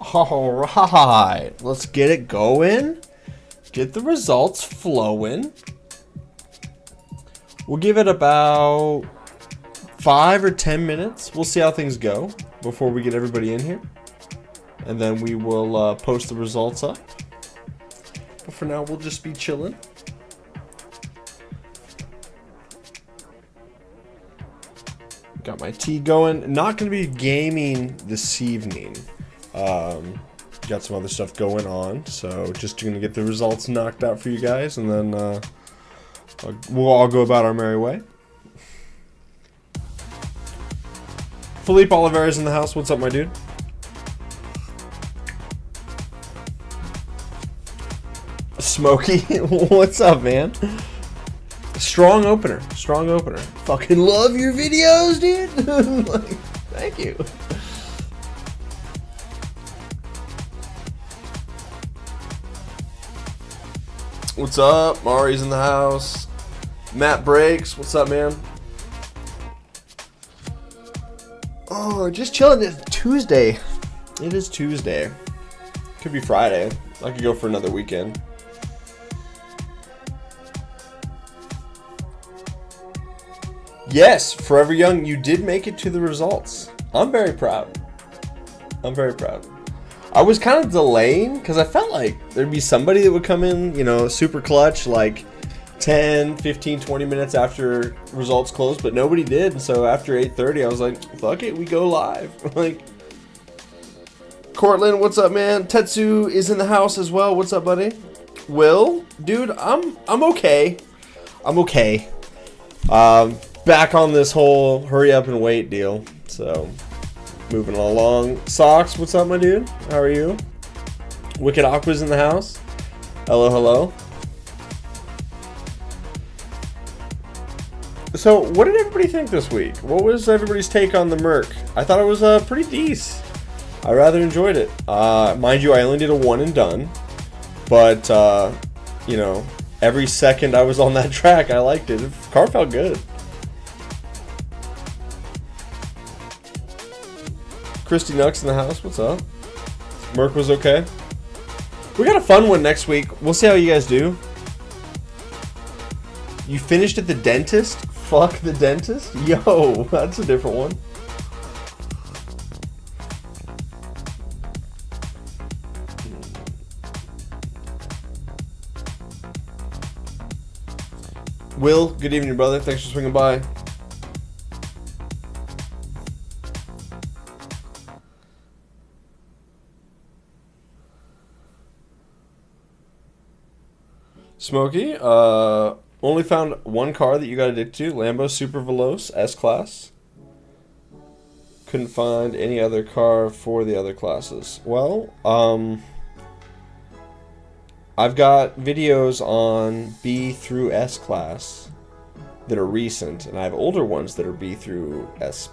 All right, let's get it going. Get the results flowing. We'll give it about 5 or 10 minutes. We'll see how things go before we get everybody in here. And then we will post the results up. But for now, we'll just be chilling. Got my tea going. Not going to be gaming this evening. Got some other stuff going on. So just going to get the results knocked out for you guys. And then we'll all go about our merry way. Philippe Oliveira's in the house. What's up, my dude? Smokey, what's up, man? Strong opener. Strong opener. Fucking love your videos, dude. Like, thank you. What's up? Mari's in the house. Matt Breaks, what's up, man? Oh, just chilling. It's Tuesday. It is Tuesday. Could be Friday. I could go for another weekend. Yes, Forever Young, you did make it to the results. I'm very proud. I'm very proud. I was kind of delaying because I felt like there'd be somebody that would come in, you know, super clutch, like 10, 15, 20 minutes after results closed, but nobody did. And so after 8:30, I was like, fuck it, we go live. Like, Cortland, what's up, man? Tetsu is in the house as well. What's up, buddy? Will, dude, I'm okay. I'm okay. Back on this whole hurry up and wait deal. So, moving along. Socks, what's up, my dude? How are you? Wicked Aqua's in the house. Hello, hello. So, what did everybody think this week? What was everybody's take on the Merc? I thought it was pretty decent. I rather enjoyed it. Mind you, I only did a one and done. But, you know, every second I was on that track, I liked it. The car felt good. Christy Nux in the house. What's up? Merc was okay. We got a fun one next week. We'll see how you guys do. You finished at the dentist? Fuck the dentist? Yo, that's a different one. Will, good evening, brother. Thanks for swinging by. Smokey, only found one car that you got addicted to, Lambo Super Veloce S-Class. Couldn't find any other car for the other classes. Well, I've got videos on B through S-Class that are recent, and I have older ones that are B through S+.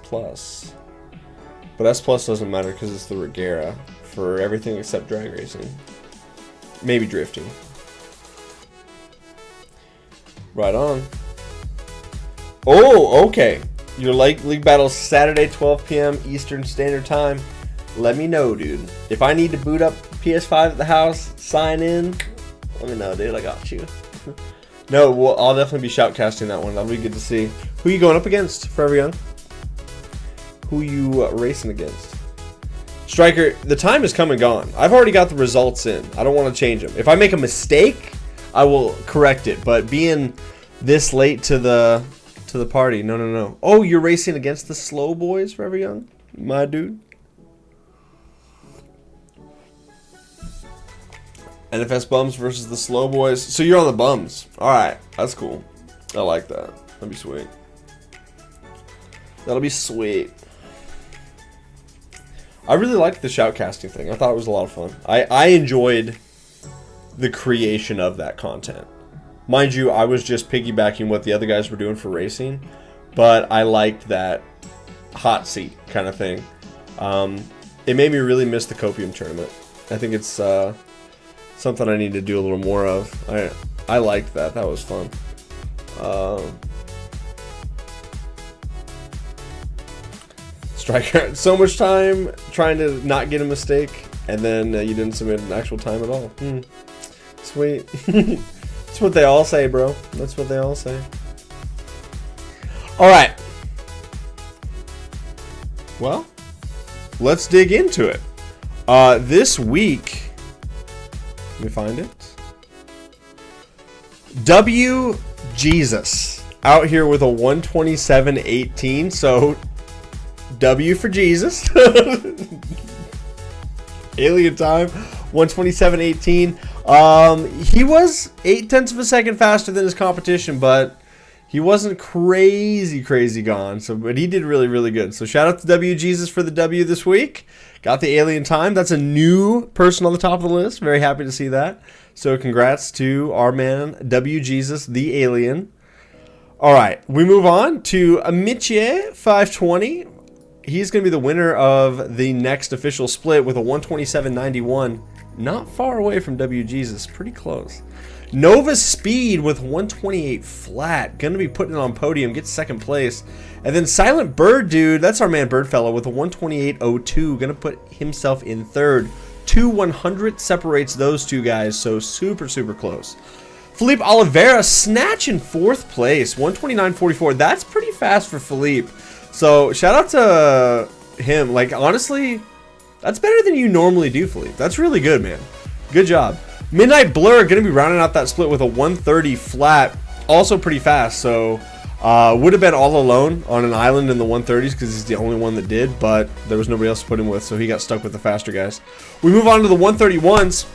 But S+ doesn't matter because it's the Regera for everything except drag racing. Maybe drifting. Right on. Oh, okay. Your League Battles Saturday, 12 p.m. Eastern Standard Time. Let me know, dude. If I need to boot up PS5 at the house, sign in, let me know, dude. I got you. No, well, I'll definitely be shoutcasting that one. That'll be good to see. Who you going up against, Forever Young? Who you racing against? Striker, the time is come and gone. I've already got the results in. I don't want to change them. If I make a mistake, I will correct it, but being this late to the party, no. Oh, you're racing against the slow boys, Forever Young, my dude. NFS bums versus the slow boys. So you're on the bums. All right, that's cool. I like that. That'll be sweet. That'll be sweet. I really liked the shoutcasting thing. I thought it was a lot of fun. I enjoyed the creation of that content. Mind you, I was just piggybacking what the other guys were doing for racing, but I liked that hot seat kind of thing. It made me really miss the Copium tournament. I think it's something I need to do a little more of. I liked that. That was fun. Striker, so much time trying to not get a mistake. And then you didn't submit an actual time at all. Sweet. That's what they all say, bro. That's what they all say. All right. Well, let's dig into it. This week, let me find it. W Jesus out here with a 127.18. So W for Jesus. Alien time, 127.18. He was 0.8 of a second faster than his competition, but he wasn't crazy gone. So, but he did really good. So shout out to W Jesus for the W this week. Got the alien time. That's a new person on the top of the list. Very happy to see that. So congrats to our man W Jesus, the alien. All right, we move on to Amiche 520. He's going to be the winner of the next official split with a 127.91. Not far away from W Jesus. Pretty close. Nova Speed with 128 flat. Going to be putting it on podium. Gets second place. And then Silent Bird Dude. That's our man Birdfellow with a 128.02. Going to put himself in third. 2/100 separates those two guys. So super close. Felipe Oliveira snatching fourth place. 129.44. That's pretty fast for Felipe. So shout out to him. Like, honestly, that's better than you normally do, Felipe. That's really good, man. Good job. Midnight Blur going to be rounding out that split with a 130 flat. Also pretty fast. So would have been all alone on an island in the 130s because he's the only one that did. But there was nobody else to put him with, so he got stuck with the faster guys. We move on to the 131s.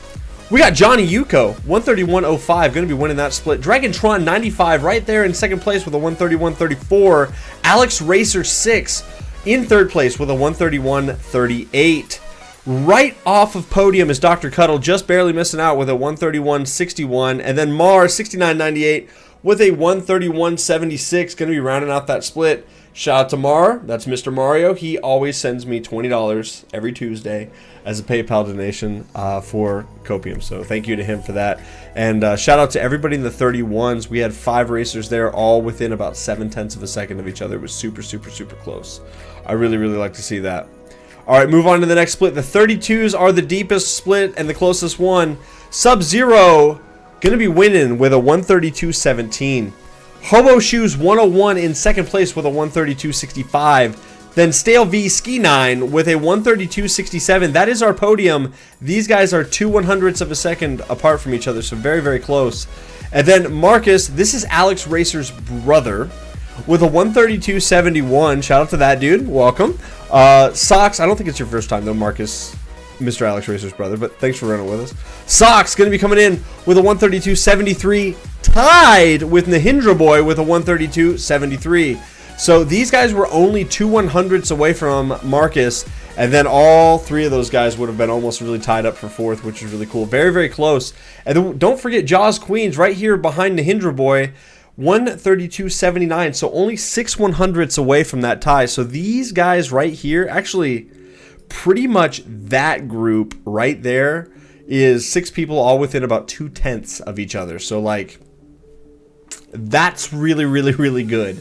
We got Johnny Yuko, 131.05, going to be winning that split. Dragantron 95 right there in second place with a 131.34. Alex Racer 6 in third place with a 131.38. Right off of podium is Dr. Cuddle, just barely missing out with a 131.61. And then Mar 69.98 with a 131.76, going to be rounding out that split. Shout out to Mar, that's Mr. Mario. He always sends me $20 every Tuesday as a PayPal donation for Copium. So thank you to him for that. And shout out to everybody in the 31s. We had 5 racers there, all within about 0.7 of a second of each other. It was super close. I really like to see that. All right, move on to the next split. The 32s are the deepest split and the closest one. Sub-Zero going to be winning with a 132.17. Hobo Shoes 101 in second place with a 132.65. Then Stale V Ski 9 with a 132.67. That is our podium. These guys are 2/100ths of a second apart from each other, so very close. And then Marcus, this is Alex Racer's brother, with a 132.71. Shout out to that dude. Welcome. Socks, I don't think it's your first time though, Marcus, Mr. Alex Racer's brother, but thanks for running with us. Socks going to be coming in with a 132.73, tied with Nahindra Boy with a 132.73. So these guys were only 2/100ths away from Marcus, and then all 3 of those guys would have been almost really tied up for fourth, which is really cool. Very close. And then don't forget Jaws Queens right here behind Nahindra Boy, 132.79. So only 6/100ths away from that tie. So these guys right here, actually pretty much that group right there is 6 people all within about 0.2 of each other. So like, that's really good.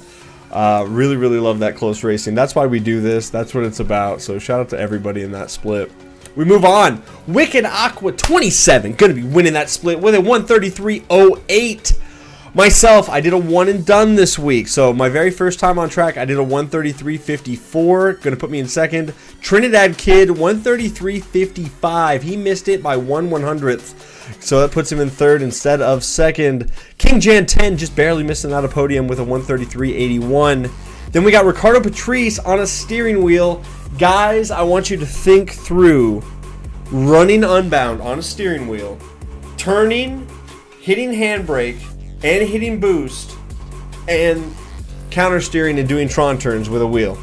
Really love that close racing. That's why we do this. That's what it's about. So shout out to everybody in that split. We move on. Wicked Aqua 27 going to be winning that split with a 133.08. Myself, I did a one and done this week. So my very first time on track, I did a 133.54. Going to put me in second. Trinidad Kid 133.55. He missed it by 1/100th. So that puts him in third instead of second. King Jan 10 just barely missing out a podium with a 133.81. Then we got Ricardo Patrice on a steering wheel. Guys, I want you to think through running unbound on a steering wheel, turning, hitting handbrake, and hitting boost, and counter steering and doing Tron turns with a wheel.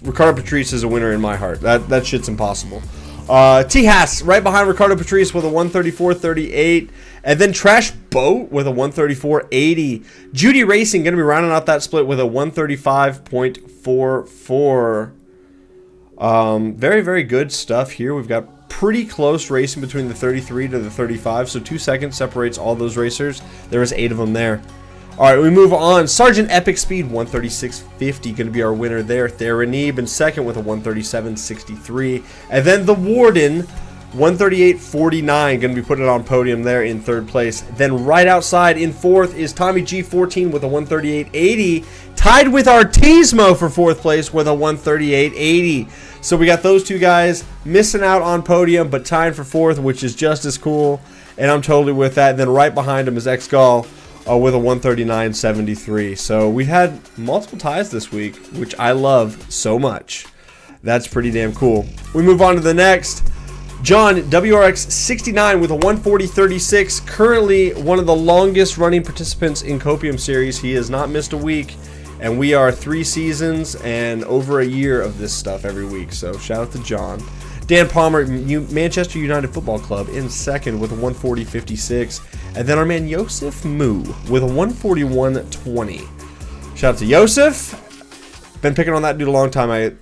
Ricardo Patrice is a winner in my heart. That shit's impossible. T-Hass right behind Ricardo Patrice with a 134.38. And then Trash Boat with a 134.80. Judy Racing going to be rounding out that split with a 135.44. Very good stuff here. We've got pretty close racing between the 33 to the 35. So 2 seconds separates all those racers. There was 8 of them there. All right, we move on. Sergeant Epic Speed, 136.50, going to be our winner there. Theranib in second with a 137.63. And then the Warden, 138.49, going to be putting it on podium there in third place. Then right outside in fourth is Tommy G14 with a 138.80, tied with Artismo for fourth place with a 138.80. So we got those two guys missing out on podium, but tying for fourth, which is just as cool. And I'm totally with that. And then right behind him is X-Gall with a 139.73. So we've had multiple ties this week, which I love so much. That's pretty damn cool. We move on to the next. John, WRX69 with a 140.36, currently one of the longest running participants in Copium series. He has not missed a week, and we are 3 seasons and over a year of this stuff every week. So shout out to John. Dan Palmer, Manchester United Football Club in second with a 140.56, and then our man Yosef Moo with a 141.20. Shout out to Yosef. Been picking on that dude a long time. I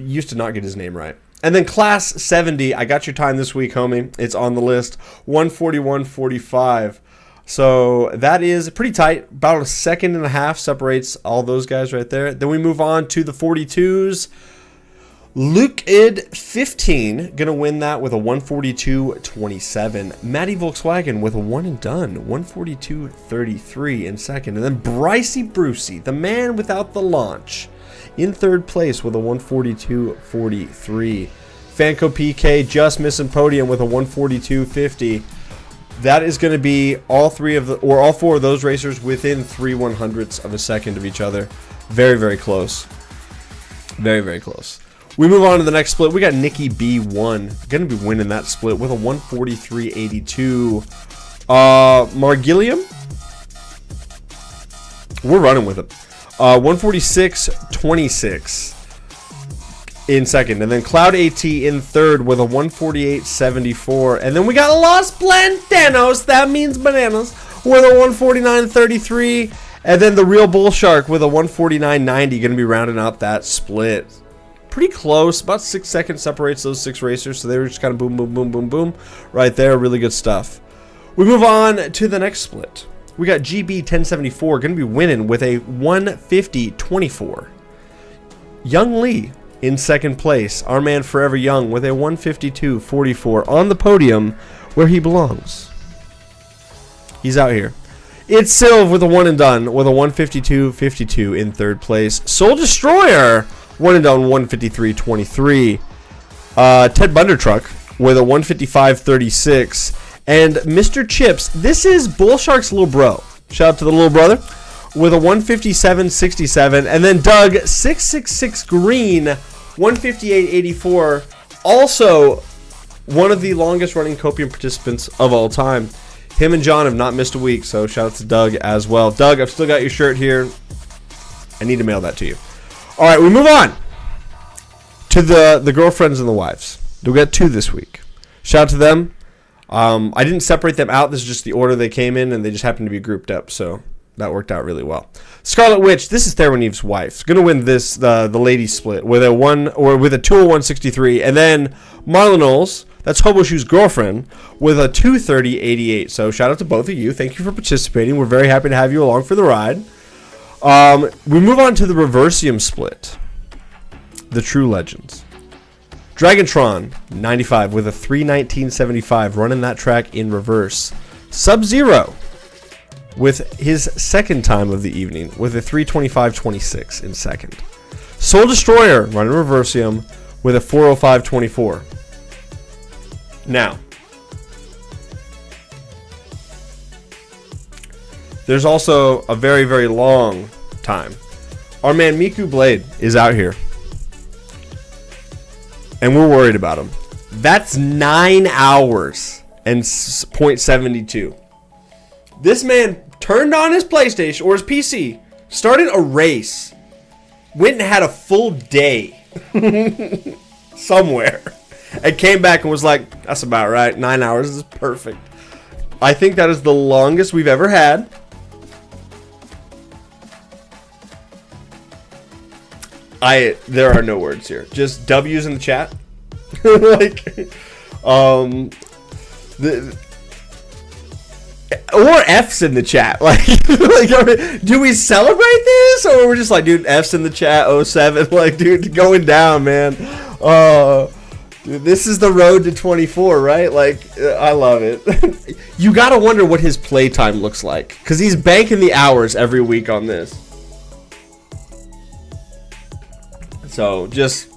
used to not get his name right. And then Class 70, I got your time this week, homie. It's on the list, 141.45. So that is pretty tight. About a second and a half separates all those guys right there. Then we move on to the 42s. Luke Id 15 gonna win that with a 142.27. Matty Volkswagen with a one and done, 142.33 in second. And then Brycey Brucey, the man without the launch, in third place with a 142.43. Fanco PK just missing podium with a 142.50. That is going to be all 4 of those racers within 3/100ths of a second of each other. Very, very close. Very, very close. We move on to the next split. We got Nikki B1 going to be winning that split with a 143.82. Margilium, we're running with it. 146.26 in second, and then Cloud AT in third with a 148.74, and then we got Los Plantanos, that means bananas, with a 149.33, and then the Real Bull Shark with a 149.90, going to be rounding out that split. Pretty close, about 6 seconds separates those 6 racers, so they were just kind of boom, boom, boom, boom, boom, right there. Really good stuff. We move on to the next split. We got GB 1074 going to be winning with a 150.24. Young Lee in second place. Our man Forever Young with a 152.44 on the podium where he belongs. He's out here. It's Silv with a one and done with a 152.52 in third place. Soul Destroyer one and done 153.23. Ted Bundertruck with a 155.36. And Mr. Chips, this is Bull Shark's little bro. Shout out to the little brother with a 157.67. And then Doug 666 Green 158.84. Also one of the longest running Copium participants of all time. Him and John have not missed a week, so shout out to Doug as well. Doug, I've still got your shirt here. I need to mail that to you. All right, we move on to the girlfriends and the wives. We got 2 this week. Shout out to them. I didn't separate them out. This is just the order they came in, and they just happened to be grouped up, so that worked out really well. Scarlet Witch, this is Theraniv's wife. Going to win this the ladies split with a 201.63, and then Marlon Knowles, that's Hobo Shoe's girlfriend, with a 230.88. So shout out to both of you. Thank you for participating. We're very happy to have you along for the ride. We move on to the Reversium split. The True Legends. Dragontron 95 with a 319.75, running that track in reverse. Sub-Zero with his second time of the evening with a 325.26 in second. Soul Destroyer running Reversium with a 405.24. Now, there's also a very, very long time. Our man Miku Blade is out here, and we're worried about him. That's 9 hours and 0.72. This man turned on his PlayStation or his PC, started a race, went and had a full day somewhere, and came back and was like, that's about right. 9 hours is perfect. I think that is the longest we've ever had. There are no words here. Just W's in the chat. Or F's in the chat. Like, do we celebrate this? Or we're just like, dude, F's in the chat, 07. Like, dude, going down, man. Dude, this is the road to 24, right? Like, I love it. You gotta wonder what his playtime looks like. Because he's banking the hours every week on this. So, just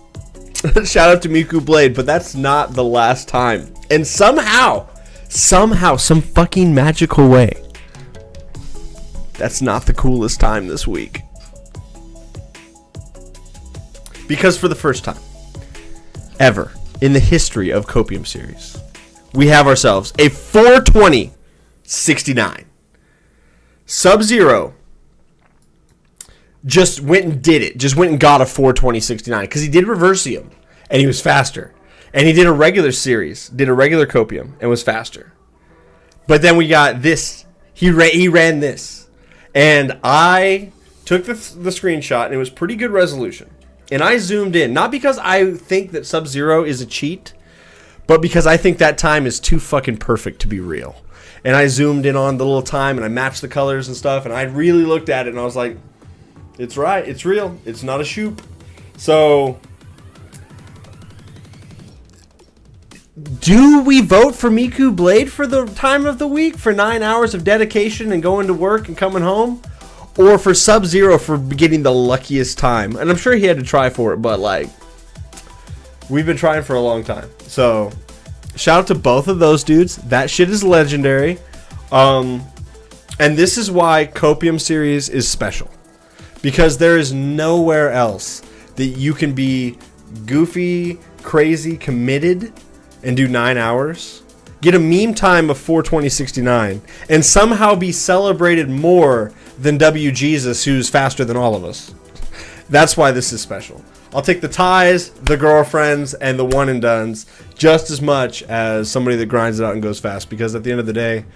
shout out to Miku Blade. But that's not the last time. And somehow, some fucking magical way, that's not the coolest time this week. Because for the first time ever in the history of Copium series, we have ourselves a 420-69. Sub-Zero just went and did it. Just went and got a 420-69 because he did Reversium and he was faster. And he did a regular series, did a regular Copium, and was faster. But then we got this. He ran this. And I took the screenshot, and it was pretty good resolution. And I zoomed in. Not because I think that Sub-Zero is a cheat, but because I think that time is too fucking perfect to be real. And I zoomed in on the little time, and I matched the colors and stuff, and I really looked at it, and I was like, it's right. It's real. It's not a shoop. So... do we vote for Miku Blade for the time of the week for 9 hours of dedication and going to work and coming home? Or for Sub-Zero for getting the luckiest time? And I'm sure he had to try for it, but like, we've been trying for a long time. So, shout out to both of those dudes. That shit is legendary. And this is why Copium series is special. Because there is nowhere else that you can be goofy, crazy, committed, and do 9 hours, get a meme time of 420-69, and somehow be celebrated more than WJesus, who's faster than all of us. That's why this is special. I'll take the ties, the girlfriends, and the one and dones just as much as somebody that grinds it out and goes fast, because at the end of the day,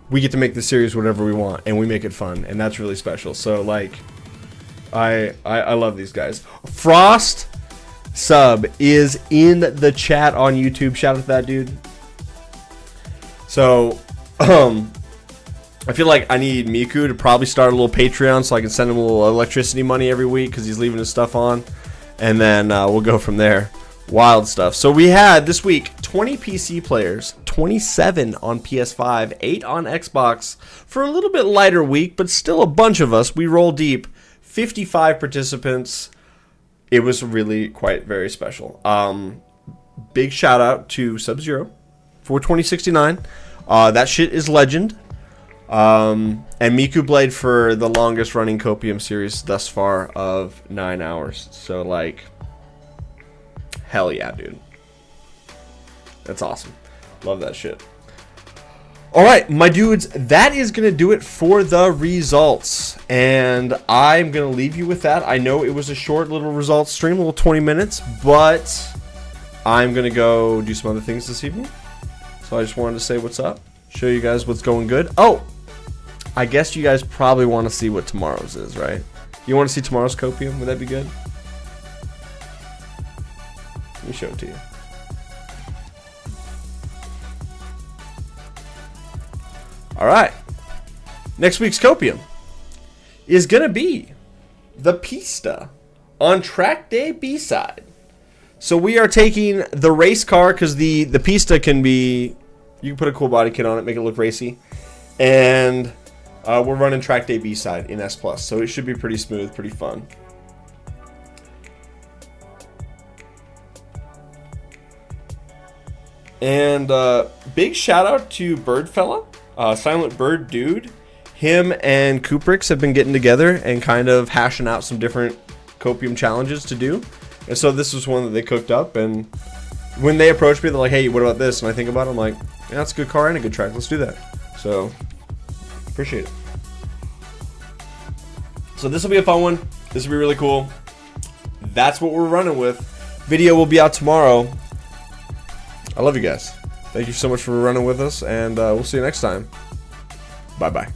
we get to make the series whatever we want, and we make it fun, and that's really special. So, like, I love these guys. Frost Sub is in the chat on YouTube. Shout out to that dude. So, I feel like I need Miku to probably start a little Patreon so I can send him a little electricity money every week because he's leaving his stuff on. And then we'll go from there. Wild stuff. So we had this week 20 PC players, 27 on PS5, 8 on Xbox for a little bit lighter week, but still a bunch of us. We roll deep. 55 participants. It was really quite very special. Big shout out to Sub-Zero for 2069. That shit is legend. And Miku Blade for the longest running Copium series thus far of 9 hours. So, like, hell yeah, dude. That's awesome. Love that shit. Alright, my dudes, that is going to do it for the results. And I'm going to leave you with that. I know it was a short little results stream, a little 20 minutes, but I'm going to go do some other things this evening. So I just wanted to say what's up, show you guys what's going good. Oh, I guess you guys probably want to see what tomorrow's is, right? You want to see tomorrow's Copium? Would that be good? Let me show it to you. Alright, next week's Copium is going to be the Pista on track day B-side. So we are taking the race car because the Pista can be, you can put a cool body kit on it, make it look racy. And we're running track day B-side in S+, so it should be pretty smooth, pretty fun. And big shout out to Birdfella. Silent Bird Dude, him and Kuprix have been getting together and kind of hashing out some different Copium challenges to do. And so this was one that they cooked up, and when they approached me, they're like, hey, what about this? And I think about it, I'm like, yeah, that's a good car and a good track. Let's do that. So, appreciate it. So this will be a fun one. This will be really cool. That's what we're running with. Video will be out tomorrow. I love you guys. Thank you so much for running with us, and we'll see you next time. Bye-bye.